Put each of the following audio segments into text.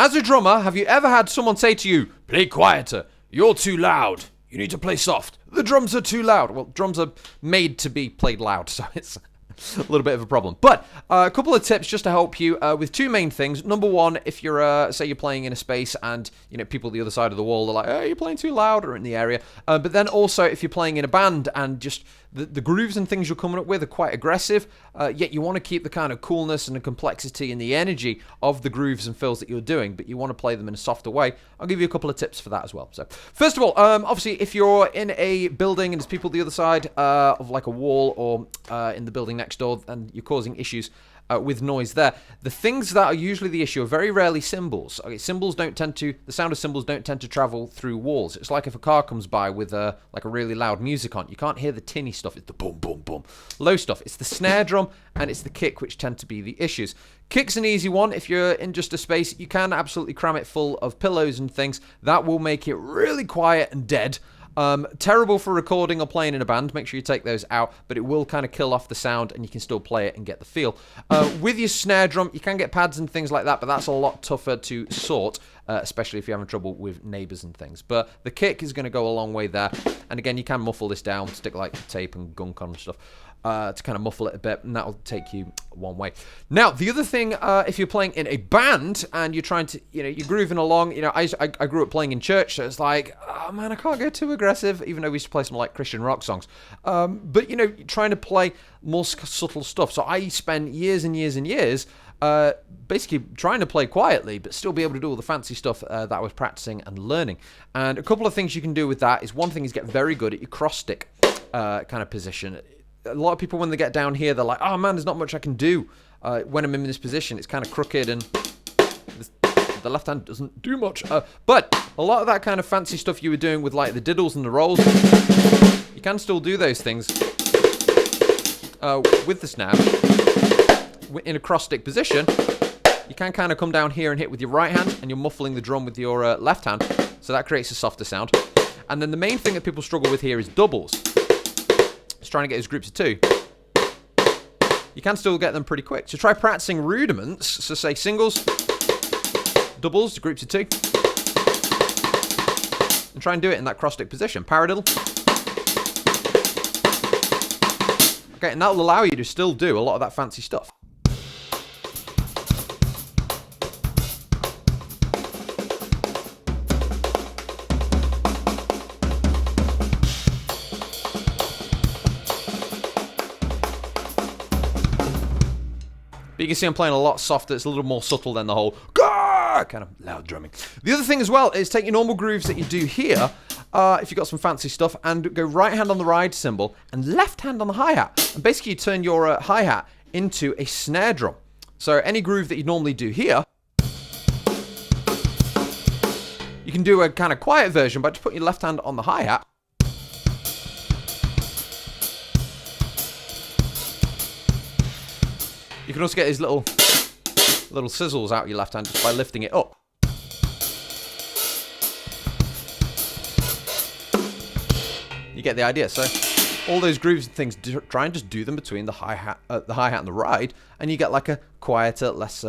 As a drummer, have you ever had someone say to you, play quieter, you're too loud, you need to play soft, the drums are too loud? Well, drums are made to be played loud, so it's a little bit of a problem. But a couple of tips just to help you with two main things. Number one, if you're, say you're playing in a space and, you know, people at the other side of the wall are like, oh, you're playing too loud, or in the area. But then also, if you're playing in a band and just the grooves and things you're coming up with are quite aggressive, yet you want to keep the kind of coolness and the complexity and the energy of the grooves and fills that you're doing, but you want to play them in a softer way. I'll give you a couple of tips for that as well. So, first of all, obviously, if you're in a building and there's people at the other side of like a wall or in the building next door and you're causing issues with noise there, the things that are usually the issue are very rarely cymbals. Okay, the sound of cymbals don't tend to travel through walls. It's like if a car comes by with like a really loud music on, you can't hear the tinny stuff. It's the boom, boom, boom. Low stuff. It's the snare drum and it's the kick which tend to be the issues. Kick's an easy one. If you're in just a space, you can absolutely cram it full of pillows and things. That will make it really quiet and dead. Terrible for recording or playing in a band. Make sure you take those out, but it will kind of kill off the sound and you can still play it and get the feel. With your snare drum, you can get pads and things like that, but that's a lot tougher to sort, especially if you're having trouble with neighbors and things. But the kick is going to go a long way there. And again, you can muffle this down, stick like tape and gunk on and stuff. To kind of muffle it a bit, and that'll take you one way. Now, the other thing, if you're playing in a band and you're trying to, you know, you're grooving along, you know, I grew up playing in church, so it's like, oh man, I can't go too aggressive, even though we used to play some like Christian rock songs. But, you know, trying to play more subtle stuff. So I spent years and years and years basically trying to play quietly, but still be able to do all the fancy stuff that I was practicing and learning. And a couple of things you can do with that is, one thing is get very good at your cross stick kind of position. A lot of people, when they get down here, they're like, oh man, there's not much I can do when I'm in this position. It's kind of crooked and the left hand doesn't do much. But a lot of that kind of fancy stuff you were doing with like the diddles and the rolls, you can still do those things with the snap in a cross stick position. You can kind of come down here and hit with your right hand, and you're muffling the drum with your left hand, so that creates a softer sound. And then the main thing that people struggle with here is doubles. It's trying to get his groups of two. You can still get them pretty quick. So try practicing rudiments. So say singles, doubles, groups of two. And try and do it in that cross stick position. Paradiddle. Okay, and that will allow you to still do a lot of that fancy stuff. But you can see I'm playing a lot softer. It's a little more subtle than the whole kind of loud drumming. The other thing as well is take your normal grooves that you do here, if you've got some fancy stuff, and go right hand on the ride cymbal and left hand on the hi-hat. And basically you turn your hi-hat into a snare drum. So any groove that you normally do here, you can do a kind of quiet version by just putting your left hand on the hi-hat. You can also get these little sizzles out of your left hand just by lifting it up. You get the idea. So all those grooves and things, try and just do them between the hi-hat and the ride, and you get like a quieter, less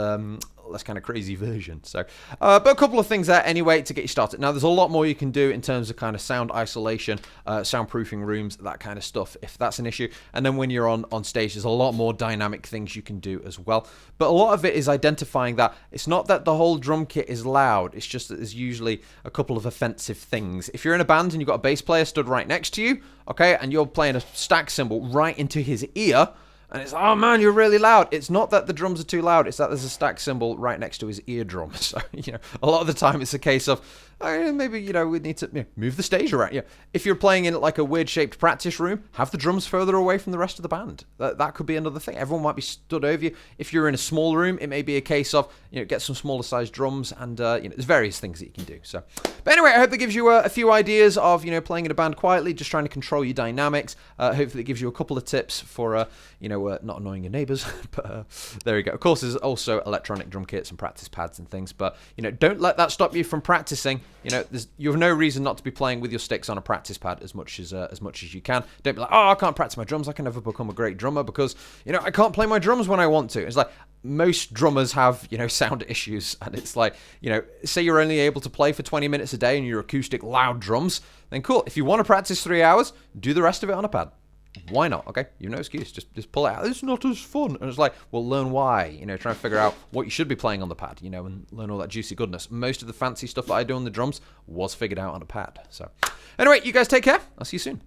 kind of crazy version. So, but a couple of things there anyway to get you started. Now, there's a lot more you can do in terms of kind of sound isolation, soundproofing rooms, that kind of stuff, if that's an issue. And then when you're on stage, there's a lot more dynamic things you can do as well. But a lot of it is identifying that it's not that the whole drum kit is loud. It's just that there's usually a couple of offensive things. If you're in a band and you've got a bass player stood right next to you, okay, and you're playing a stack cymbal right into his ear, and it's, oh man, you're really loud. It's not that the drums are too loud. It's that there's a stack cymbal right next to his eardrum. So, you know, a lot of the time it's a case of, maybe, you know, we need to move the stage around. Yeah. If you're playing in like a weird shaped practice room, have the drums further away from the rest of the band. That could be another thing. Everyone might be stood over you. If you're in a small room, it may be a case of, you know, get some smaller sized drums, and, you know, there's various things that you can do. So, but anyway, I hope that gives you a few ideas of, you know, playing in a band quietly, just trying to control your dynamics. Hopefully it gives you a couple of tips for, you know, so not annoying your neighbors. But there you go. Of course, there's also electronic drum kits and practice pads and things. But you know, don't let that stop you from practicing. You know, you have no reason not to be playing with your sticks on a practice pad as much as you can. Don't be like, oh, I can't practice my drums. I can never become a great drummer because you know I can't play my drums when I want to. It's like most drummers have, you know, sound issues, and it's like, you know, say you're only able to play for 20 minutes a day and your acoustic loud drums, then cool. If you want to practice 3 hours, do the rest of it on a pad. Why not? Okay, you've no excuse. Just pull it out. It's not as fun. And it's like, well, learn why. You know, try and figure out what you should be playing on the pad, you know, and learn all that juicy goodness. Most of the fancy stuff that I do on the drums was figured out on a pad. So, anyway, you guys take care. I'll see you soon.